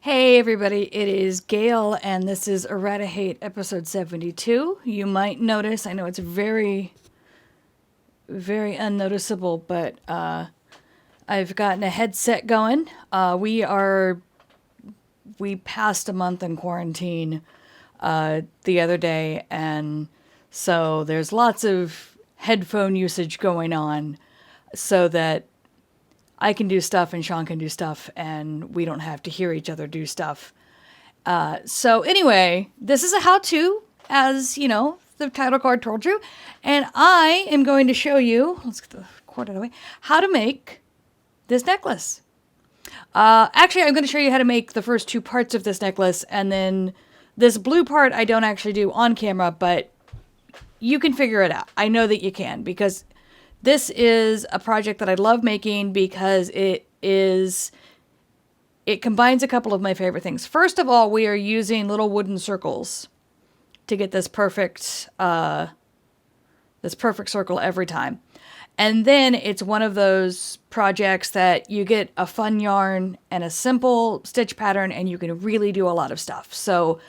Hey everybody, it is Gail, and this is Errata-Hate episode 72. You might notice, I know it's very, very unnoticeable, but I've gotten a headset going. We passed a month in quarantine the other day, and so there's lots of headphone usage going on so that I can do stuff and Sean can do stuff and we don't have to hear each other do stuff. So anyway, this is a how-to, as you know, the title card told you. And I am going to show you, let's get the cord out of the way, how to make this necklace. Actually, I'm going to show you how to make the first two parts of this necklace. And then this blue part I don't actually do on camera, but you can figure it out. I know that you can, because this is a project that I love making because it combines a couple of my favorite things. First of all, we are using little wooden circles to get this perfect circle every time. And then it's one of those projects that you get a fun yarn and a simple stitch pattern and you can really do a lot of stuff. So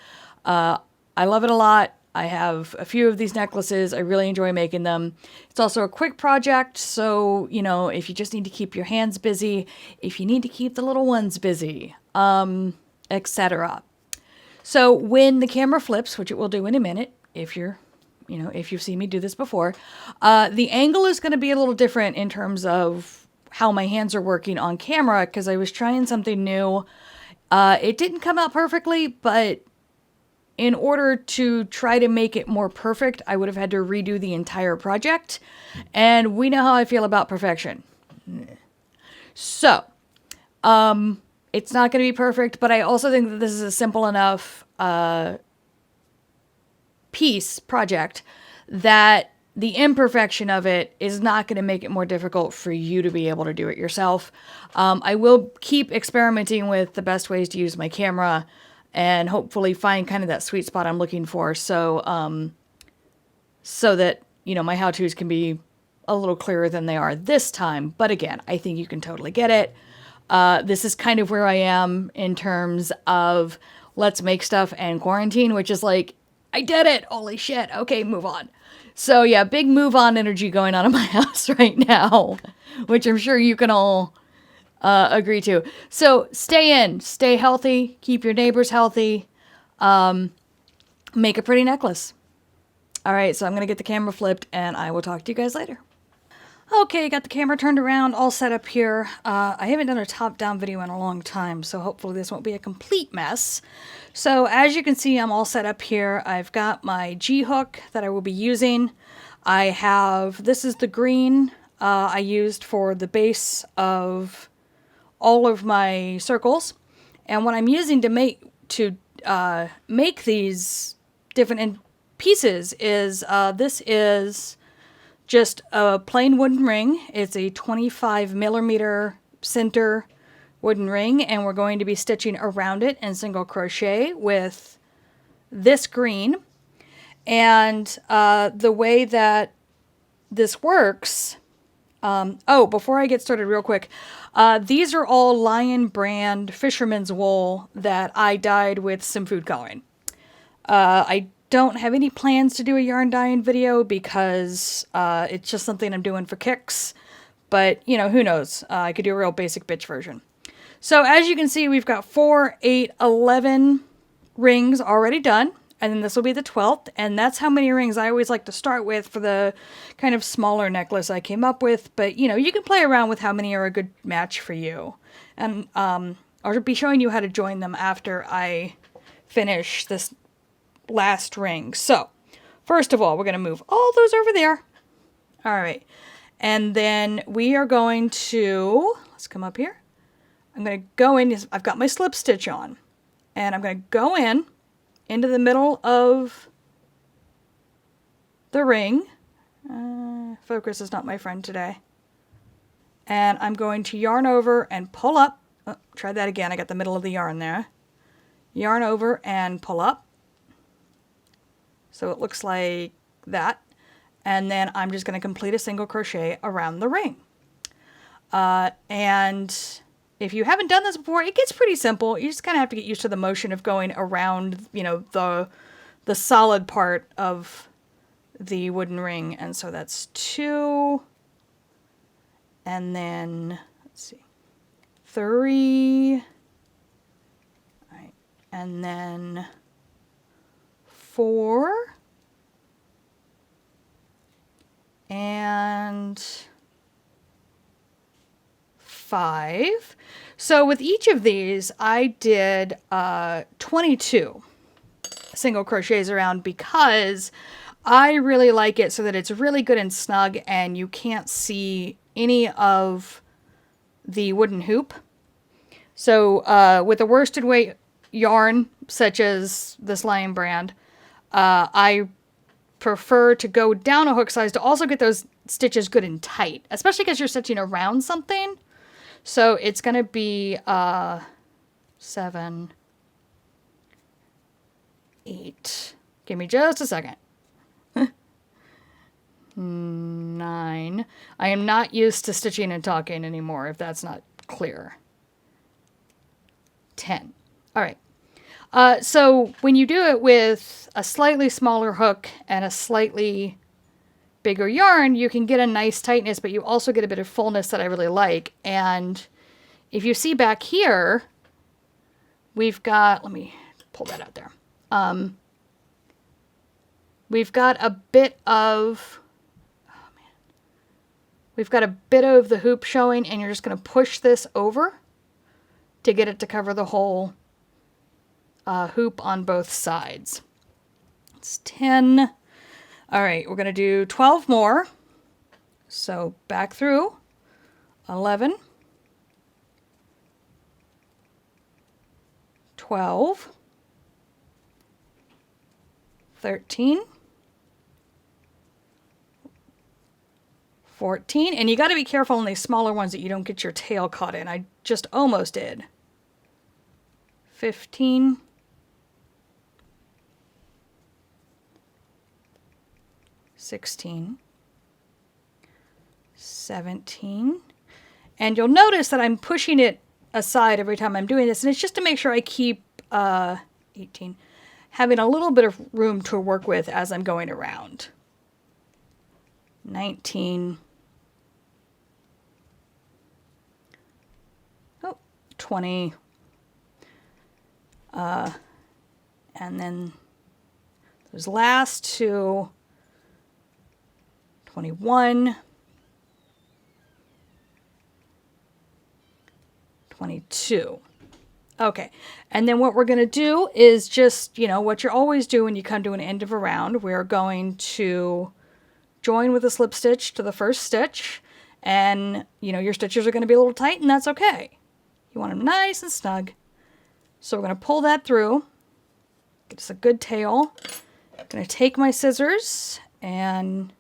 I love it a lot. I have a few of these necklaces. I really enjoy making them. It's also a quick project, so, you know, if you just need to keep your hands busy, if you need to keep the little ones busy, etc. So when the camera flips, which it will do in a minute, if you've seen me do this before, the angle is going to be a little different in terms of how my hands are working on camera, because I was trying something new. It didn't come out perfectly, but in order to try to make it more perfect, I would have had to redo the entire project. And we know how I feel about perfection. So, it's not going to be perfect, but I also think that this is a simple enough project that the imperfection of it is not going to make it more difficult for you to be able to do it yourself. I will keep experimenting with the best ways to use my camera and hopefully find kind of that sweet spot I'm looking for. So, so that, you know, my how-tos can be a little clearer than they are this time. But again, I think you can totally get it. This is kind of where I am in terms of let's make stuff and quarantine, which is like, I did it. Holy shit. Okay, move on. So yeah, big move on energy going on in my house right now, which I'm sure you can all agree to. So stay in, stay healthy, keep your neighbors healthy, make a pretty necklace. All right, so I'm going to get the camera flipped and I will talk to you guys later. Okay, got the camera turned around, all set up here. I haven't done a top-down video in a long time, so hopefully this won't be a complete mess. So as you can see, I'm all set up here. I've got my G-hook that I will be using. This is the green I used for the base of all of my circles, and what I'm using to make these different pieces is this is just a plain wooden ring. It's a 25 millimeter center wooden ring, and we're going to be stitching around it in single crochet with this green. And the way that this works, before I get started real quick, these are all Lion brand fisherman's wool that I dyed with some food coloring. I don't have any plans to do a yarn dyeing video because it's just something I'm doing for kicks. But, you know, who knows? I could do a real basic bitch version. So as you can see, we've got 4, 8, 11 rings already done. And then this will be the 12th, and that's how many rings I always like to start with for the kind of smaller necklace I came up with. But, you know, you can play around with how many are a good match for you. And I'll be showing you how to join them after I finish this last ring. So, first of all, we're going to move all those over there. All right. And then we are going to, let's come up here. I'm going to go in, I've got my slip stitch on, and I'm going to go in into the middle of the ring. Focus is not my friend today. And I'm going to yarn over and pull up. Oh, try that again. I got the middle of the yarn there. Yarn over and pull up. So it looks like that. And then I'm just going to complete a single crochet around the ring. And if you haven't done this before, it gets pretty simple. You just kind of have to get used to the motion of going around, you know, the solid part of the wooden ring. And so that's 2. And then, let's see, 3. All right. And then 4. And 5. So with each of these, I did 22 single crochets around because I really like it so that it's really good and snug and you can't see any of the wooden hoop. So with a worsted weight yarn, such as this Lion brand, I prefer to go down a hook size to also get those stitches good and tight, especially because you're stitching around something. So it's going to be 7, 8. Give me just a second. 9. I am not used to stitching and talking anymore, if that's not clear. 10. All right. So when you do it with a slightly smaller hook and a slightly bigger yarn, you can get a nice tightness, but you also get a bit of fullness that I really like. And if you see back here, we've got, let me pull that out there. We've got a bit of, we've got a bit of the hoop showing, and you're just going to push this over to get it to cover the whole hoop on both sides. It's 10. All right, we're going to do 12 more. So back through 11, 12, 13, 14, and you got to be careful on these smaller ones that you don't get your tail caught in. I just almost did. 15, 16, 17, and you'll notice that I'm pushing it aside every time I'm doing this, and it's just to make sure I keep 18, having a little bit of room to work with as I'm going around. 19, 20, and then those last two, 21, 22. Okay, and then what we're going to do is just, you know, what you always do when you come to an end of a round. We're going to join with a slip stitch to the first stitch, and, you know, your stitches are going to be a little tight, and that's okay. You want them nice and snug. So we're going to pull that through, get us a good tail. I'm going to take my scissors and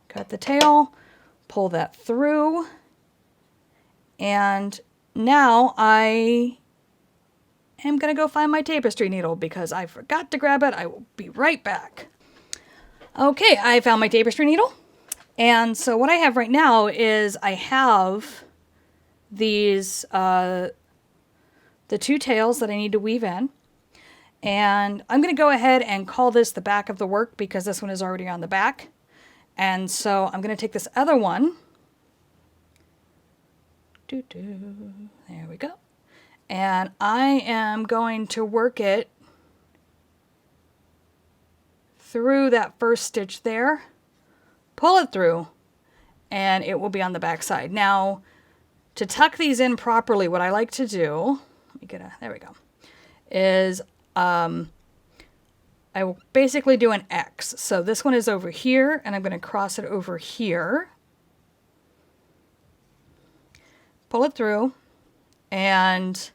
cut the tail, pull that through, and now I am going to go find my tapestry needle because I forgot to grab it. I will be right back. Okay, I found my tapestry needle. And so what I have right now is I have these, the 2 tails that I need to weave in. And I'm going to go ahead and call this the back of the work because this one is already on the back. And so I'm going to take this other one. There we go. And I am going to work it through that first stitch there, pull it through, and it will be on the back side. Now, to tuck these in properly, what I like to do, let me get a, there we go, is I will basically do an X. So this one is over here, and I'm going to cross it over here, pull it through, and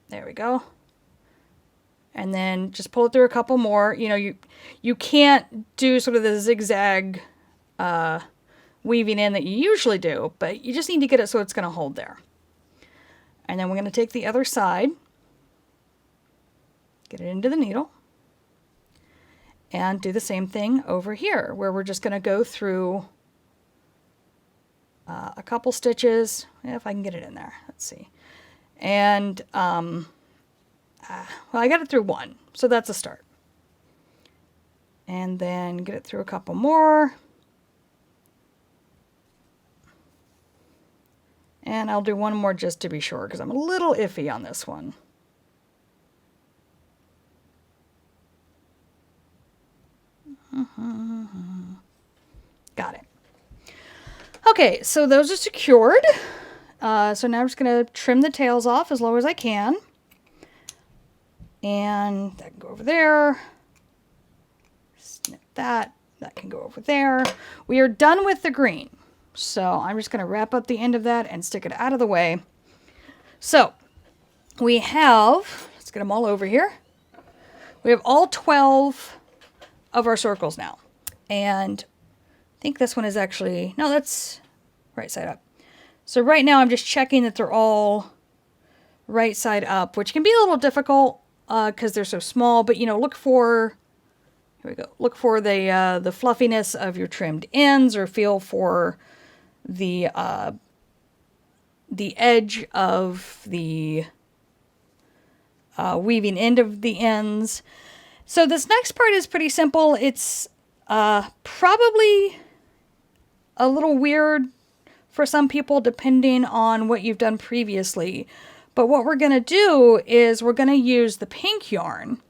there we go. And then just pull it through a couple more. You know, you can't do sort of the zigzag weaving in that you usually do, but you just need to get it so it's going to hold there. And then we're going to take the other side, get it into the needle, and do the same thing over here, where we're just going to go through a couple stitches, if I can get it in there. Let's see. And, well, I got it through one, so that's a start. And then get it through a couple more. And I'll do one more just to be sure, because I'm a little iffy on this one. Got it. Okay, so those are secured. So now I'm just going to trim the tails off as low as I can. And that can go over there. Snip that. That can go over there. We are done with the green. So I'm just going to wrap up the end of that and stick it out of the way. So we have, let's get them all over here. We have all 12 of our circles now. And I think this one is actually, no, that's right side up. So right now I'm just checking that they're all right side up, which can be a little difficult because they're so small, but you know, look for, here we go, look for the fluffiness of your trimmed ends, or feel for the edge of the weaving end of the ends. So this next part is pretty simple. It's probably a little weird for some people depending on what you've done previously. But what we're going to do is we're going to use the pink yarn.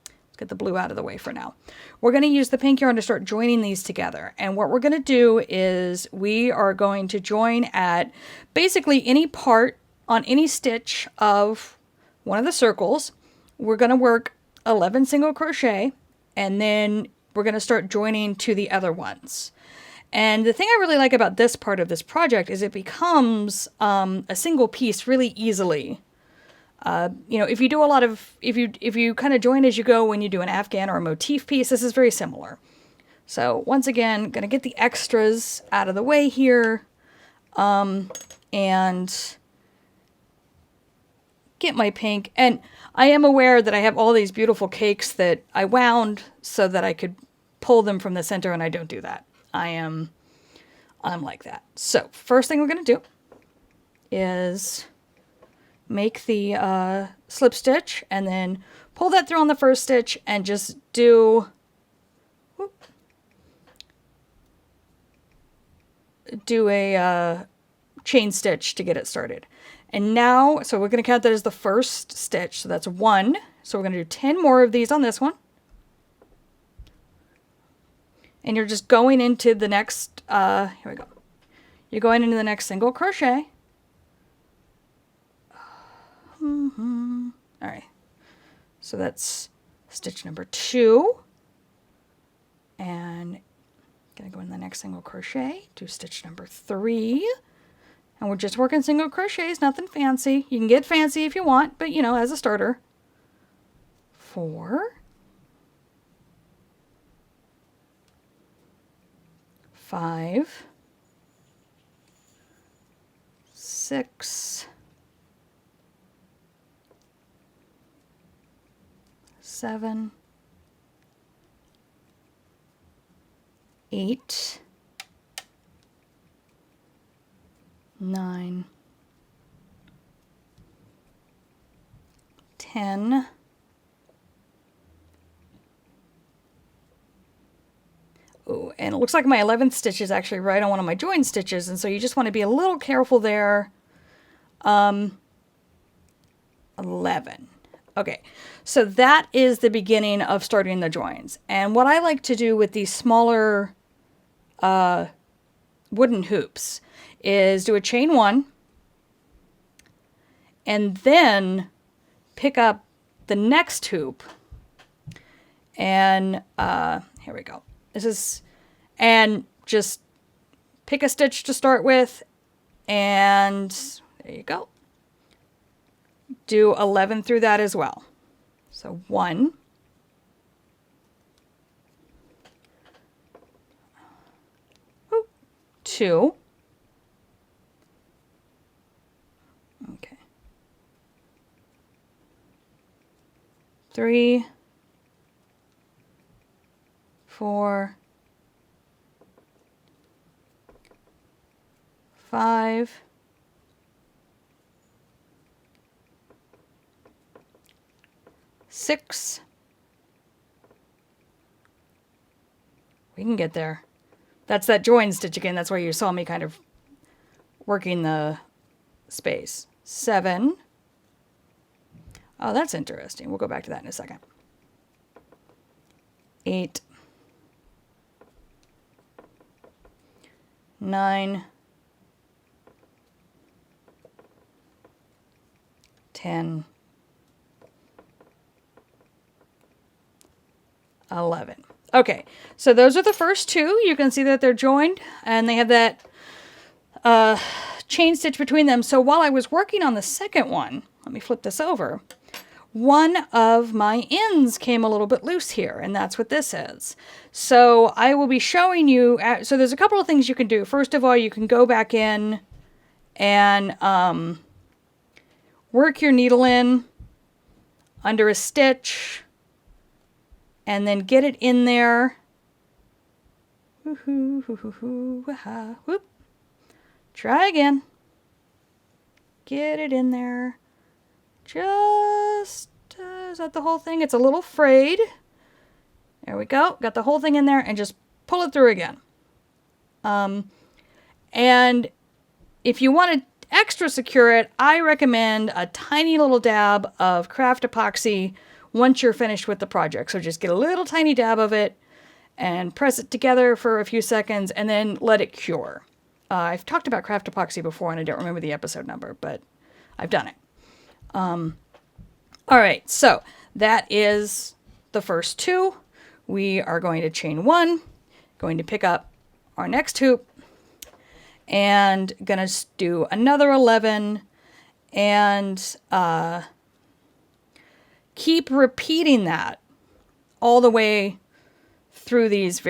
Let's get the blue out of the way for now. We're going to use the pink yarn to start joining these together. And what we're going to do is we are going to join at basically any part on any stitch of one of the circles. We're going to work 11 single crochet, and then we're going to start joining to the other ones. And the thing I really like about this part of this project is it becomes a single piece really easily. You know, if you do a lot of, if you kind of join as you go when you do an afghan or a motif piece, this is very similar. So once again, gonna get the extras out of the way here, and get my pink. And I am aware that I have all these beautiful cakes that I wound so that I could pull them from the center, and I don't do that. I'm like that. So first thing we're going to do is make the slip stitch, and then pull that through on the first stitch and just do a chain stitch to get it started. And now, so we're going to count that as the first stitch. So that's 1. So we're going to do 10 more of these on this one. And you're just going into the next, here we go. You're going into the next single crochet. All right. So that's stitch number 2. And gonna go in the next single crochet, do stitch number 3. And we're just working single crochets, nothing fancy. You can get fancy if you want, but you know, as a starter. 4. 5, 6, 7, 8, 9, 10, 11. And it looks like my 11th stitch is actually right on one of my join stitches, and so you just want to be a little careful there. 11. Okay, so that is the beginning of starting the joins. And what I like to do with these smaller wooden hoops is do a chain 1, and then pick up the next hoop, and here we go. And just pick a stitch to start with, and there you go. Do 11 through that as well. So 1, 2, okay, 3, 4, 5, 6. We can get there. That's that join stitch again. That's why you saw me kind of working the space. 7. Oh, that's interesting. We'll go back to that in a second. 8, 9, 10, 11. Okay, so those are the first two. You can see that they're joined and they have that chain stitch between them. So while I was working on the second one, let me flip this over, one of my ends came a little bit loose here, and that's what this is. So I will be showing you, so there's a couple of things you can do. First of all, you can go back in and work your needle in under a stitch and then get it in there. Whoop. Try again. Get it in there. Just, is that the whole thing? It's a little frayed. There we go. Got the whole thing in there and just pull it through again. And if you want to extra secure it, I recommend a tiny little dab of craft epoxy once you're finished with the project. So just get a little tiny dab of it and press it together for a few seconds and then let it cure. I've talked about craft epoxy before and I don't remember the episode number, but I've done it. All right, so that is the first two. We are going to chain 1, going to pick up our next hoop, and gonna do another 11, and keep repeating that all the way through these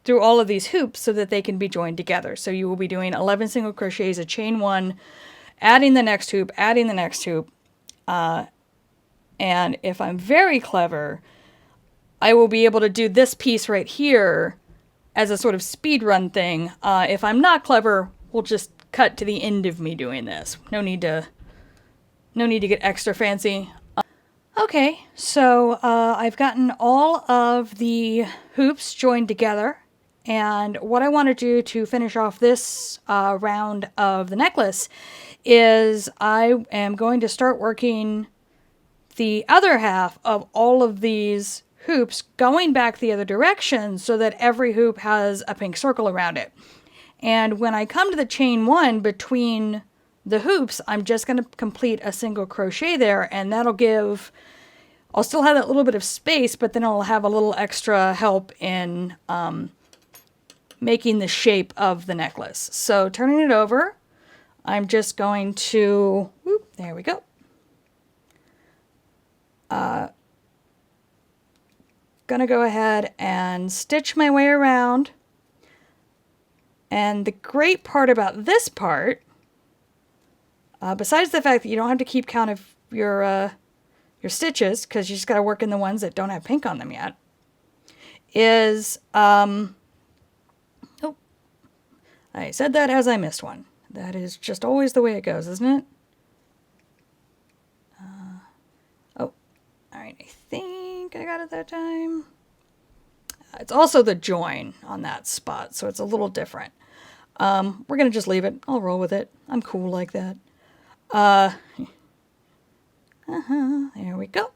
through all of these hoops so that they can be joined together. So you will be doing 11 single crochets, a chain 1, adding the next hoop, adding the next hoop, and if I'm very clever, I will be able to do this piece right here as a sort of speed run thing. If I'm not clever, we'll just cut to the end of me doing this. No need to get extra fancy. Okay, so I've gotten all of the hoops joined together, and what I want to do to finish off this round of the necklace is I am going to start working the other half of all of these hoops going back the other direction so that every hoop has a pink circle around it. And when I come to the chain 1 between the hoops, I'm just going to complete a single crochet there, and that'll give, I'll still have that little bit of space, but then I'll have a little extra help in making the shape of the necklace. So turning it over, I'm just going to, whoop, there we go. Gonna go ahead and stitch my way around. And the great part about this part, besides the fact that you don't have to keep count of your stitches, because you just got to work in the ones that don't have pink on them yet, is, oh, I said that as I missed one. That is just always the way it goes, isn't it? Oh, all right, I think I got it that time. It's also the join on that spot, so it's a little different. We're going to just leave it. I'll roll with it. I'm cool like that. There we go.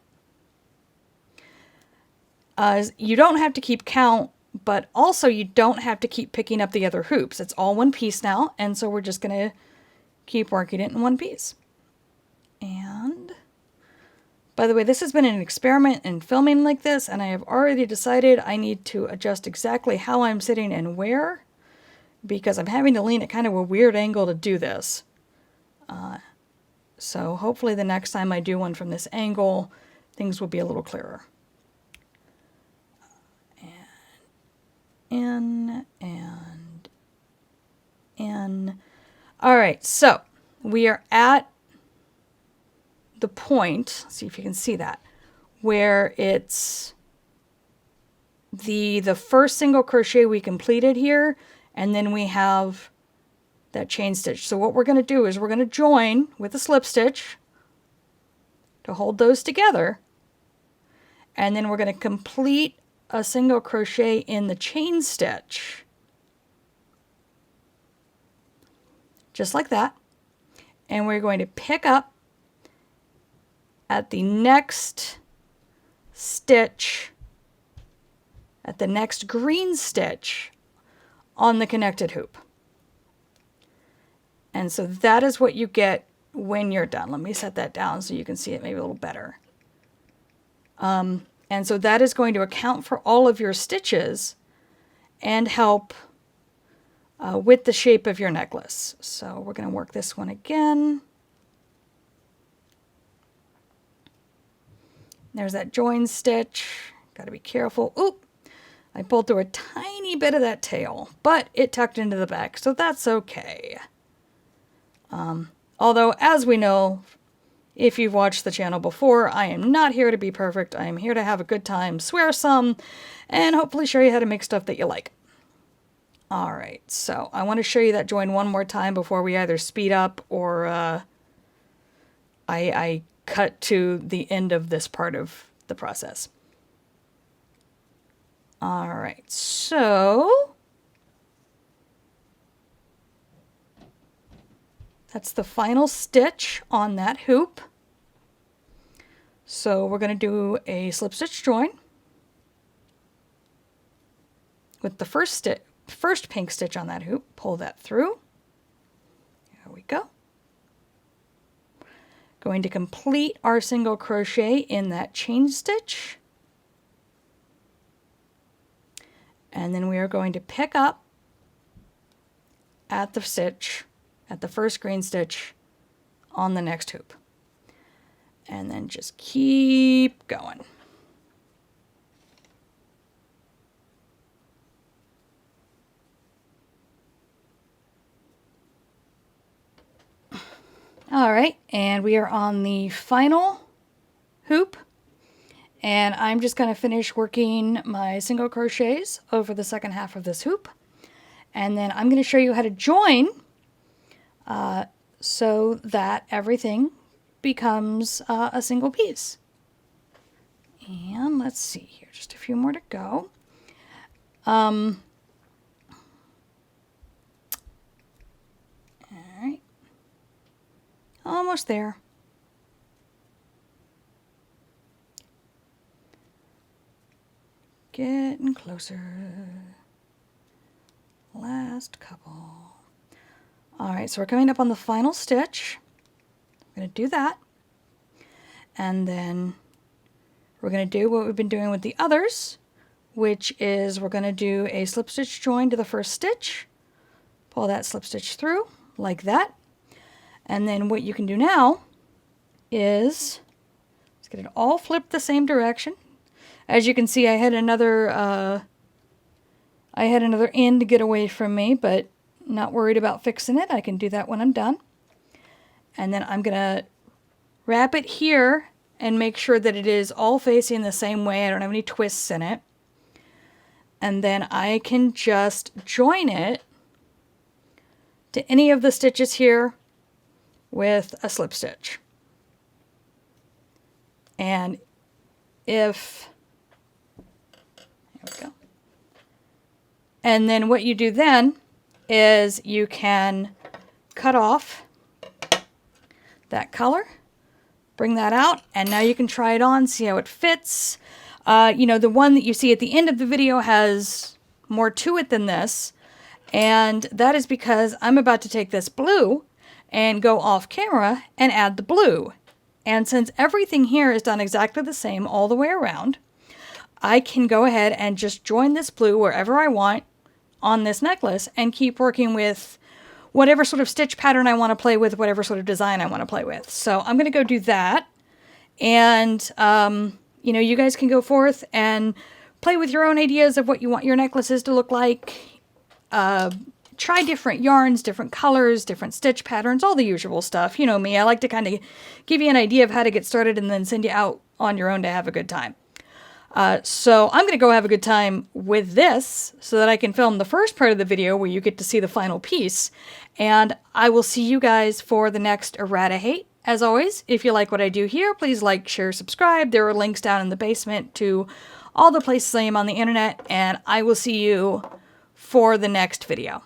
You don't have to keep count, but also you don't have to keep picking up the other hoops. It's all one piece now, and so we're just going to keep working it in one piece. And, by the way, this has been an experiment in filming like this, and I have already decided I need to adjust exactly how I'm sitting and where, because I'm having to lean at kind of a weird angle to do this. So hopefully the next time I do one from this angle, things will be a little clearer. And in. All right, so we are at the point, let's see if you can see that, where it's the first single crochet we completed here, and then we have that chain stitch. So what we're going to do is we're going to join with a slip stitch to hold those together, and then we're going to complete a single crochet in the chain stitch, just like that, and we're going to pick up at the next stitch, at the next green stitch on the connected hoop. And so that is what you get when you're done. Let me set that down so you can see it maybe a little better. And so that is going to account for all of your stitches and help with the shape of your necklace. So we're going to work this one again. There's that join stitch. Got to be careful. Oop! I pulled through a tiny bit of that tail, but it tucked into the back, so that's okay. Although, as we know, if you've watched the channel before, I am not here to be perfect. I am here to have a good time, swear some, and hopefully show you how to make stuff that you like. Alright, so I want to show you that join one more time before we either speed up or I cut to the end of this part of the process. Alright, so that's the final stitch on that hoop. So we're going to do a slip stitch join with the first pink stitch on that hoop. Pull that through. There we go. Going to complete our single crochet in that chain stitch. And then we are going to pick up at the stitch, at the first green stitch on the next hoop. And then just keep going. All right, and we are on the final hoop. And I'm just going to finish working my single crochets over the second half of this hoop. And then I'm going to show you how to join so that everything becomes a single piece. And let's see here, just a few more to go. All right, almost there. Getting closer. Last couple. Alright, so we're coming up on the final stitch. I'm going to do that. And then we're going to do what we've been doing with the others, which is we're going to do a slip stitch join to the first stitch. Pull that slip stitch through, like that. And then what you can do now is, let's get it all flipped the same direction. As you can see, I had another end to get away from me, but not worried about fixing it. I can do that when I'm done. And then I'm going to wrap it here and make sure that it is all facing the same way. I don't have any twists in it. And then I can just join it to any of the stitches here with a slip stitch. And if... There we go. And then what you do then is you can cut off that color, bring that out, and now you can try it on, see how it fits. You know, the one that you see at the end of the video has more to it than this, and that is because I'm about to take this blue and go off camera and add the blue. And since everything here is done exactly the same all the way around, I can go ahead and just join this blue wherever I want on this necklace and keep working with whatever sort of stitch pattern I want to play with, whatever sort of design I want to play with. So I'm going to go do that. And, you know, you guys can go forth and play with your own ideas of what you want your necklaces to look like. Try different yarns, different colors, different stitch patterns, all the usual stuff. You know me, I like to kind of give you an idea of how to get started and then send you out on your own to have a good time. So I'm going to go have a good time with this so that I can film the first part of the video where you get to see the final piece. And I will see you guys for the next Errata-Hate. As always, if you like what I do here, please like, share, subscribe. There are links down in the basement to all the places I am on the internet, and I will see you for the next video.